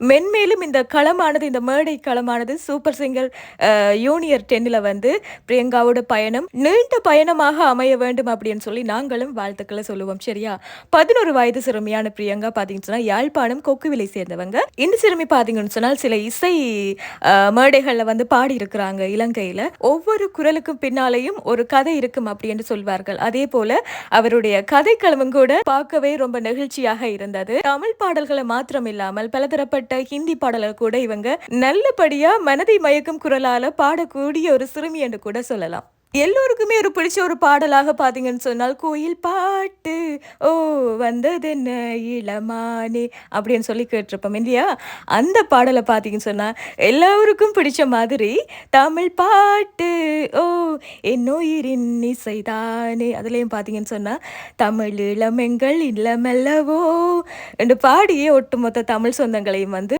மென்மேலும் இந்த களமானது, இந்த மேடை களமானது சூப்பர் சிங்கர் யூனியர் 10ல வந்து பிரியங்காவோட பயணம் நீண்ட பயணமாக அமைய வேண்டும் அப்படின்னு சொல்லி நாங்களும் வாழ்த்துக்கள சொல்லுவோம். சரியா? 11 வயது சிறுமியான பிரியங்கா பார்த்தீங்கன்னு சொன்னா, யாழ்ப்பாணம் கொக்குவிலை சேர்ந்தவங்க. இந்த சிறுமி பார்த்தீங்கன்னு சொன்னால், சில இசை மேடைகள்ல வந்து பாடியிருக்கிறாங்க இலங்கையில. ஒவ்வொரு குரலுக்கும் பின்னாலேயும் ஒரு கதை இருக்கும் அப்படி என்று சொல்வார்கள். அதேபோல அவருடைய கதைக்களமும் கூட பார்க்கவே ரொம்ப நெகிழ்ச்சியாக இருந்தது. தமிழ் பாடல்கள மாத்திரம் இல்லாமல் பலதரப்பட்ட ஹிந்தி பாடல்கள் கூட இவங்க நல்லபடியா மனதை மயக்கும் குரலால பாடக்கூடிய ஒரு சிறுமி என்று கூட சொல்லலாம். எல்லோருக்குமே ஒரு பிடிச்ச ஒரு பாடலாக பார்த்தீங்கன்னு சொன்னால், "கோயில் பாட்டு ஓ வந்ததென்ன இளமானே" அப்படின்னு சொல்லி கேட்டிருப்போம் இல்லையா? அந்த பாடல பார்த்தீங்கன்னு சொன்னா, எல்லோருக்கும் பிடிச்ச மாதிரி, "தமிழ் பாட்டு ஓ என் உயிரின் இசைதானே" அதுலயும் பார்த்தீங்கன்னு சொன்னா, "தமிழ் இளமெங்கள் இல்லமல்லவோ" என்று பாடியே ஒட்டுமொத்த தமிழ் சொந்தங்களையும் வந்து